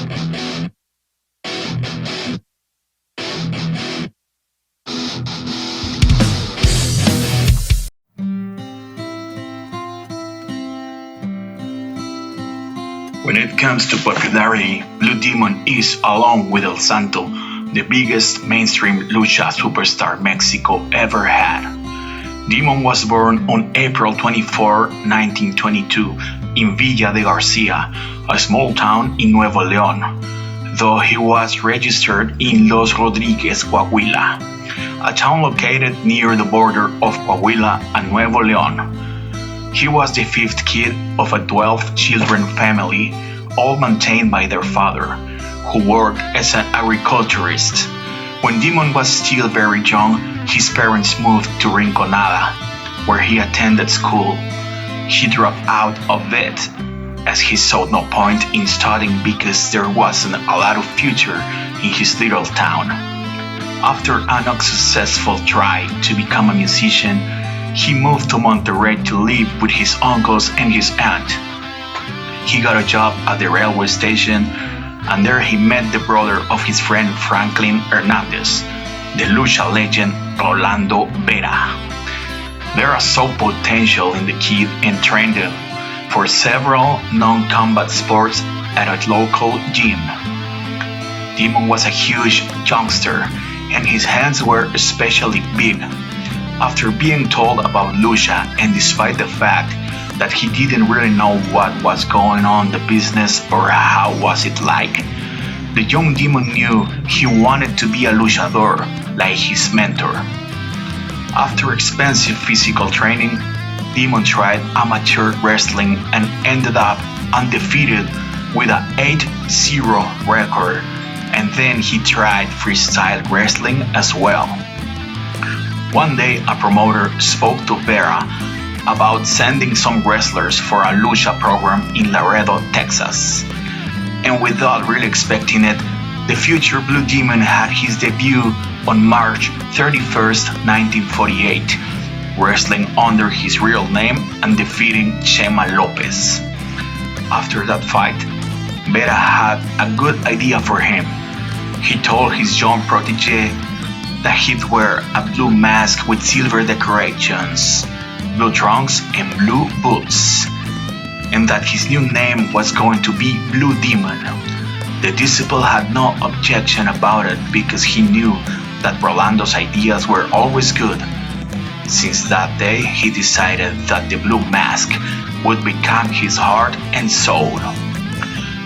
When it comes to popularity, Blue Demon is, along with El Santo, the biggest mainstream lucha superstar Mexico ever had. Demon was born on April 24, 1922, in Villa de Garcia, a small town in Nuevo León, though he was registered in Los Rodriguez, Coahuila, a town located near the border of Coahuila and Nuevo León. He was the fifth kid of a 12-children family, all maintained by their father, who worked as an agriculturist. When Demon was still very young, his parents moved to Rinconada, where he attended school. He dropped out of it, as he saw no point in studying because there wasn't a lot of future in his little town. After an unsuccessful try to become a musician, he moved to Monterrey to live with his uncles and his aunt. He got a job at the railway station, and there he met the brother of his friend Franklin Hernandez, the lucha legend Rolando Vera. Vera saw potential in the kid and trained him for several non-combat sports at a local gym. Demon was a huge youngster, and his hands were especially big. After being told about lucha, and despite the fact that he didn't really know what was going on in the business or how was it like, the young Demon knew he wanted to be a luchador like his mentor. After expensive physical training, Demon tried amateur wrestling and ended up undefeated with an 8-0 record, and then he tried freestyle wrestling as well. One day, a promoter spoke to Vera about sending some wrestlers for a lucha program in Laredo, Texas. And without really expecting it, the future Blue Demon had his debut on March 31st, 1948, wrestling under his real name and defeating Chema Lopez. After that fight, Vera had a good idea for him. He told his young protege that he'd wear a blue mask with silver decorations, blue trunks, and blue boots, and that his new name was going to be Blue Demon. The disciple had no objection about it because he knew that Rolando's ideas were always good. Since that day, he decided that the blue mask would become his heart and soul.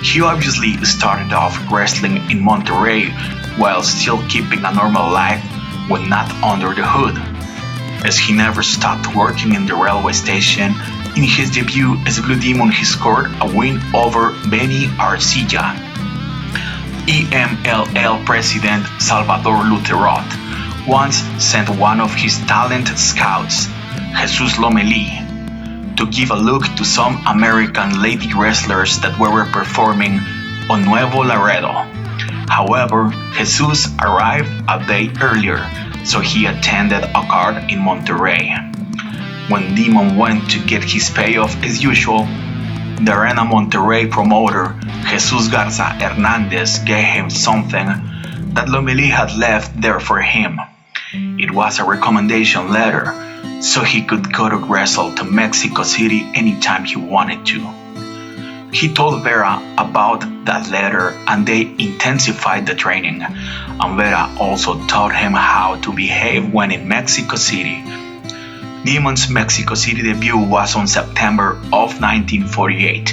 He obviously started off wrestling in Monterrey while still keeping a normal life when not under the hood, as he never stopped working in the railway station. In his debut as Blue Demon, he scored a win over Benny Arcilla. EMLL president Salvador Luterot once sent one of his talent scouts, Jesus Lomelí, to give a look to some American lady wrestlers that were performing on Nuevo Laredo. However, Jesus arrived a day earlier, so he attended a card in Monterrey. When Demon went to get his payoff as usual, the Arena Monterrey promoter, Jesus Garza Hernandez, gave him something that Lomelí had left there for him. It was a recommendation letter, so he could go to wrestle to Mexico City anytime he wanted to. He told Vera about that letter, and they intensified the training, and Vera also taught him how to behave when in Mexico City. Demon's Mexico City debut was on September of 1948.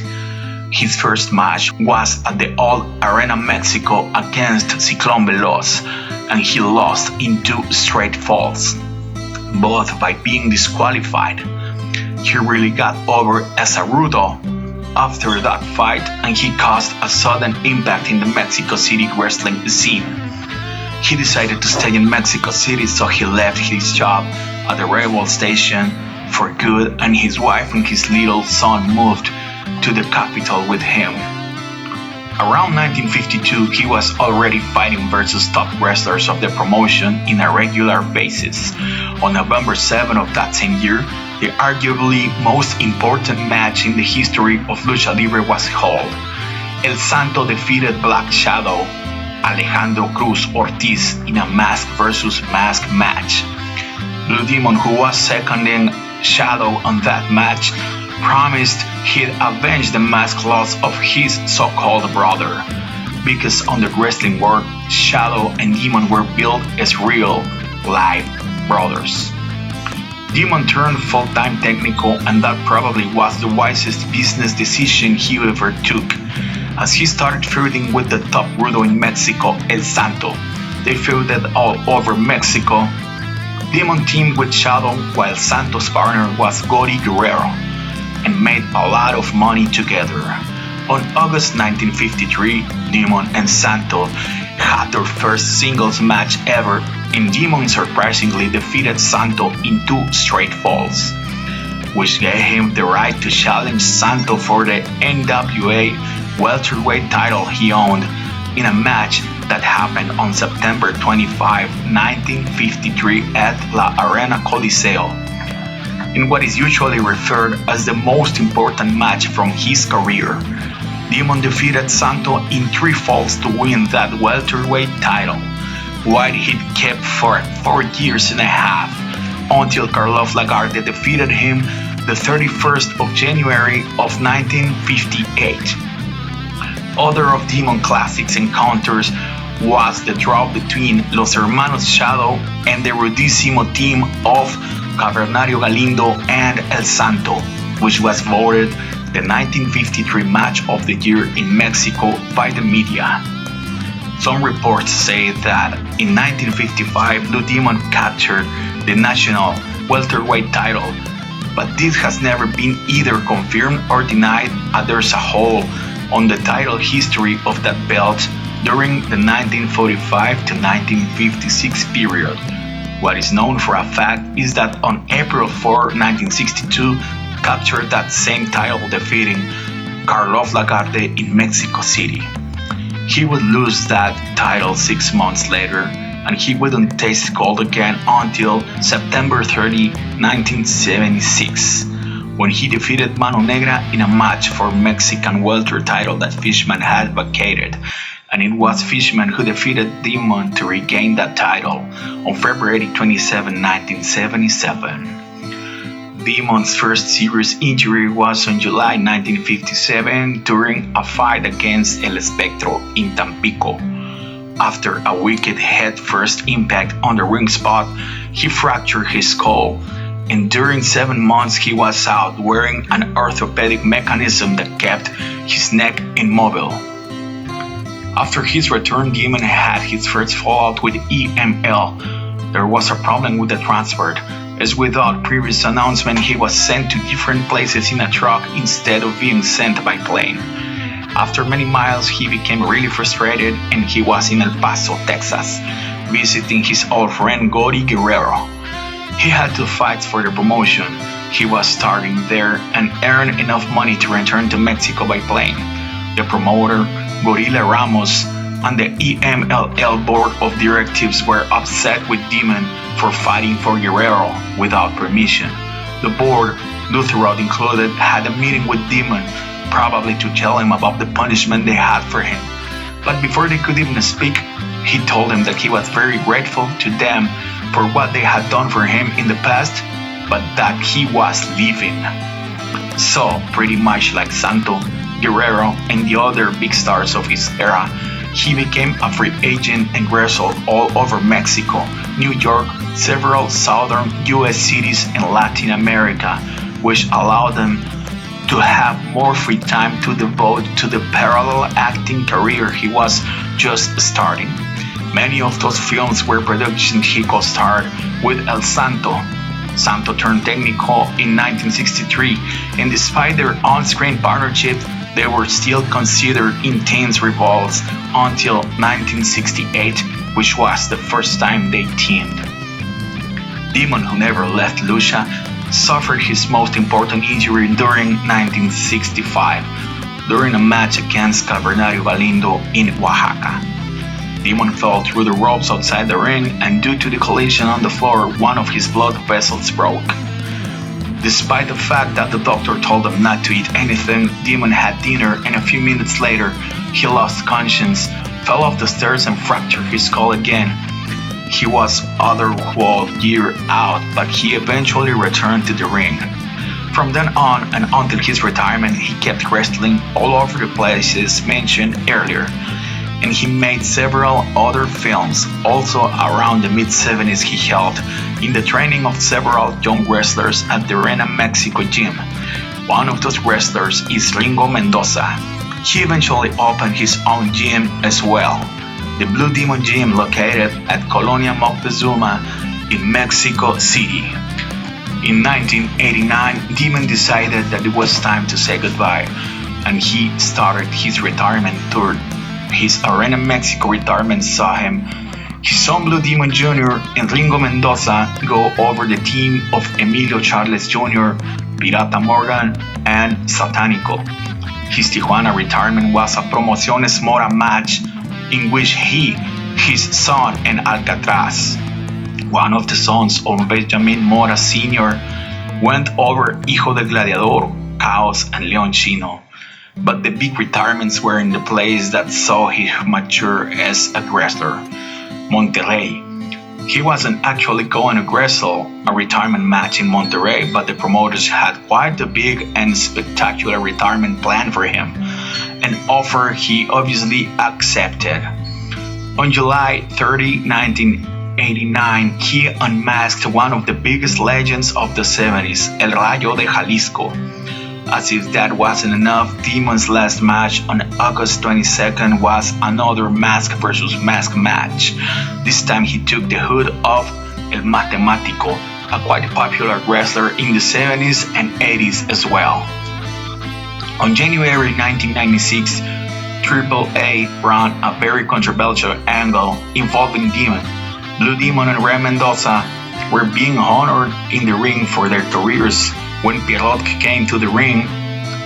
His first match was at the old Arena Mexico against Ciclón Veloz, and he lost in 2 straight falls, both by being disqualified. He really got over as a rudo after that fight, and he caused a sudden impact in the Mexico City wrestling scene. He decided to stay in Mexico City, so he left his job at the railway station for good, and his wife and his little son moved to the capital with him. Around 1952, he was already fighting versus top wrestlers of the promotion in a regular basis. On November 7 of that same year, the arguably most important match in the history of Lucha Libre was held. El Santo defeated Black Shadow Alejandro Cruz Ortiz in a mask versus mask match. Blue Demon, who was seconding Shadow on that match, promised he'd avenge the mask loss of his so-called brother, because on the wrestling world, Shadow and Demon were billed as real, live brothers. Demon turned full-time technical, and that probably was the wisest business decision he ever took, as he started feuding with the top rudo in Mexico, El Santo. They feuded all over Mexico. Demon teamed with Shadow while Santo's partner was Gory Guerrero, and made a lot of money together. On August 1953, Demon and Santo had their first singles match ever, and Demon surprisingly defeated Santo in 2 straight falls, which gave him the right to challenge Santo for the NWA welterweight title he owned in a match that happened on September 25, 1953 at La Arena Coliseo, in what is usually referred as the most important match from his career. Demon defeated Santo in 3 falls to win that welterweight title, while he'd kept for 4 years and a half, until Carlos Lagarde defeated him the 31st of January of 1958. Other of Demon Classic's encounters was the draw between Los Hermanos Shadow and the Rudísimo team of Cavernario Galindo and El Santo, which was voted the 1953 match of the year in Mexico by the media. Some reports say that in 1955 Blue Demon captured the national welterweight title, but this has never been either confirmed or denied, as there's a hole on the title history of that belt during the 1945 to 1956 period. What is known for a fact is that on April 4, 1962, captured that same title, defeating Carlos Lagarde in Mexico City. He would lose that title 6 months later, and he wouldn't taste gold again until September 30, 1976, when he defeated Mano Negra in a match for Mexican welter title that Fishman had vacated, and it was Fishman who defeated Demon to regain that title on February 27, 1977. Demon's first serious injury was on July 1957 during a fight against El Espectro in Tampico. After a wicked head-first impact on the ring spot, he fractured his skull, and during 7 months he was out wearing an orthopedic mechanism that kept his neck immobile. After his return, Demon had his first fallout with EML. There was a problem with the transport, as without previous announcement he was sent to different places in a truck instead of being sent by plane. After many miles, he became really frustrated, and he was in El Paso, Texas, visiting his old friend Gory Guerrero. He had 2 fights for the promotion. He was starting there and earned enough money to return to Mexico by plane. The promoter, Gorilla Ramos, and the EMLL board of directors were upset with Demon for fighting for Guerrero without permission. The board, Lutherod included, had a meeting with Demon, probably to tell him about the punishment they had for him. But before they could even speak, he told them that he was very grateful to them for what they had done for him in the past, but that he was leaving. So, pretty much like Santo, Guerrero, and the other big stars of his era, he became a free agent and wrestled all over Mexico, New York, several southern US cities, and Latin America, which allowed them to have more free time to devote to the parallel acting career he was just starting. Many of those films were productions he co-starred with El Santo. Santo turned technical in 1963, and despite their on-screen partnership, they were still considered intense rivals until 1968, which was the first time they teamed. Demon, who never left Lucha, suffered his most important injury during 1965, during a match against Cavernario Galindo in Oaxaca. Demon fell through the ropes outside the ring, and due to the collision on the floor, one of his blood vessels broke. Despite the fact that the doctor told him not to eat anything, Demon had dinner and a few minutes later, he lost conscience, fell off the stairs and fractured his skull again. He was other whole year out, but he eventually returned to the ring. From then on and until his retirement, he kept wrestling all over the places mentioned earlier, and he made several other films. Also around the mid-70s, he helped in the training of several young wrestlers at the Arena Mexico gym. One of those wrestlers is Ringo Mendoza. He eventually opened his own gym as well, the Blue Demon Gym, located at Colonia Moctezuma in Mexico City. In 1989, Demon decided that it was time to say goodbye, and he started his retirement tour. His Arena Mexico retirement saw him, his son Blue Demon Jr. and Ringo Mendoza go over the team of Emilio Charles Jr., Pirata Morgan, and Satánico. His Tijuana retirement was a Promociones Mora match in which he, his son, and Alcatraz, one of the sons of Benjamin Mora Sr., went over Hijo del Gladiador, Chaos, and Leon Chino. But the big retirements were in the place that saw him mature as a wrestler, Monterrey. He wasn't actually going to wrestle a retirement match in Monterrey, but the promoters had quite a big and spectacular retirement plan for him, an offer he obviously accepted. On July 30, 1989, he unmasked one of the biggest legends of the 70s, El Rayo de Jalisco. As if that wasn't enough, Demon's last match on August 22nd was another mask versus mask match. This time he took the hood off El Matemático, a quite popular wrestler in the 70s and 80s as well. On January 1996, AAA ran a very controversial angle involving Demon. Blue Demon and Ray Mendoza were being honored in the ring for their careers when Pierrot came to the ring,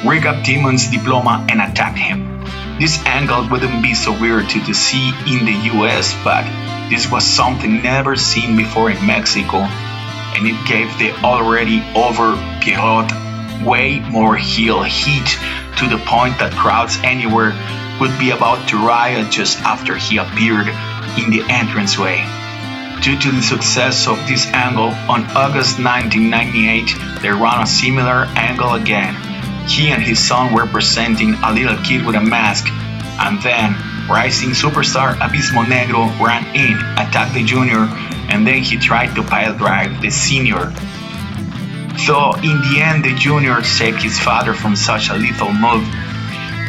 rigged up Demon's diploma and attacked him. This angle wouldn't be so weird to see in the US, but this was something never seen before in Mexico, and it gave the already over Pierrot way more heel heat, to the point that crowds anywhere would be about to riot just after he appeared in the entranceway. Due to the success of this angle, on August 1998, they ran a similar angle again. He and his son were presenting a little kid with a mask, and then rising superstar Abismo Negro ran in, attacked the junior, and then he tried to pile drive the senior. Though in the end the junior saved his father from such a lethal move.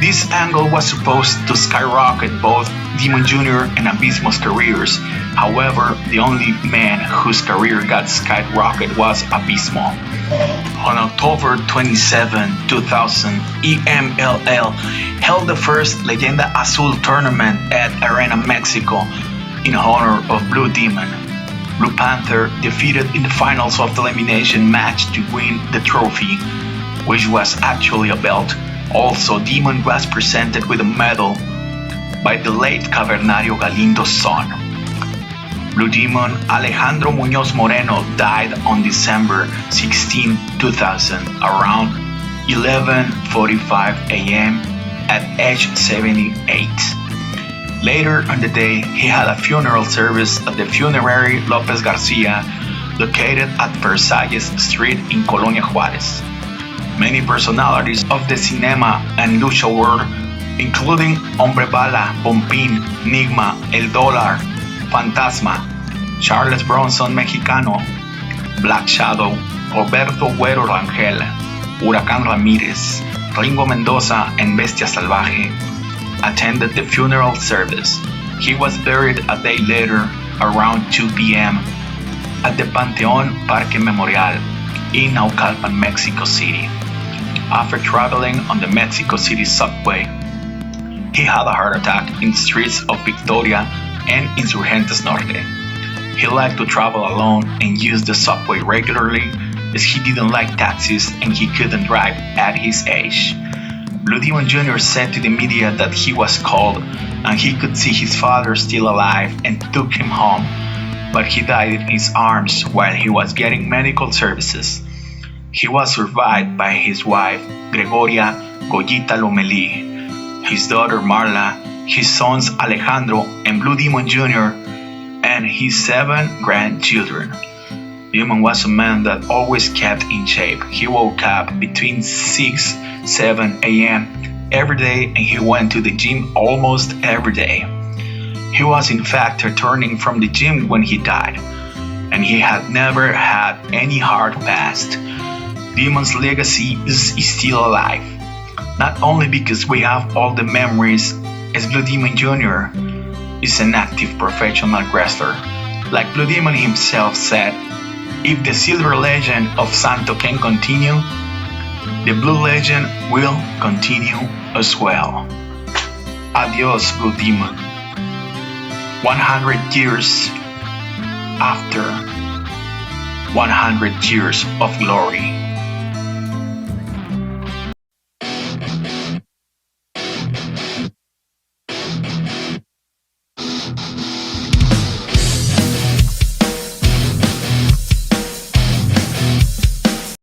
This angle was supposed to skyrocket both Demon Jr. and Abismo's careers. However, the only man whose career got skyrocketed was Abismo. On October 27, 2000, EMLL held the first Leyenda Azul tournament at Arena Mexico in honor of Blue Demon. Blue Panther defeated in the finals of the elimination match to win the trophy, which was actually a belt. Also, Demon was presented with a medal by the late Cavernario Galindo's son. Blue Demon Alejandro Muñoz Moreno died on December 16, 2000, around 11:45 a.m. at age 78. Later on the day, he had a funeral service at the Funerary Lopez Garcia, located at Versailles Street in Colonia Juárez. Many personalities of the cinema and lucha world, including Hombre Bala, Pompín, Nigma, El Dólar, Fantasma, Charles Bronson Mexicano, Black Shadow, Roberto Güero Rangel, Huracán Ramírez, Ringo Mendoza, and Bestia Salvaje attended the funeral service. He was buried a day later, around 2 p.m., at the Panteón Parque Memorial in Naucalpan, Mexico City. After traveling on the Mexico City subway, he had a heart attack in the streets of Victoria and Insurgentes Norte. He liked to travel alone and used the subway regularly, as he didn't like taxis and he couldn't drive at his age. Blue Demon Jr. said to the media that he was cold and he could see his father still alive and took him home, but he died in his arms while he was getting medical services. He was survived by his wife, Gregoria Goyita Lomelí, his daughter Marla, his sons Alejandro and Blue Demon Jr., and his 7 grandchildren. Demon was a man that always kept in shape. He woke up between 6-7 a.m. every day and he went to the gym almost every day. He was in fact returning from the gym when he died, and he had never had any hard past. Demon's legacy is still alive, not only because we have all the memories, as Blue Demon Jr. is an active professional wrestler. Like Blue Demon himself said, if the silver legend of Santo can continue, the blue legend will continue as well. Adios, Blue Demon. 100 years after 100 years of glory.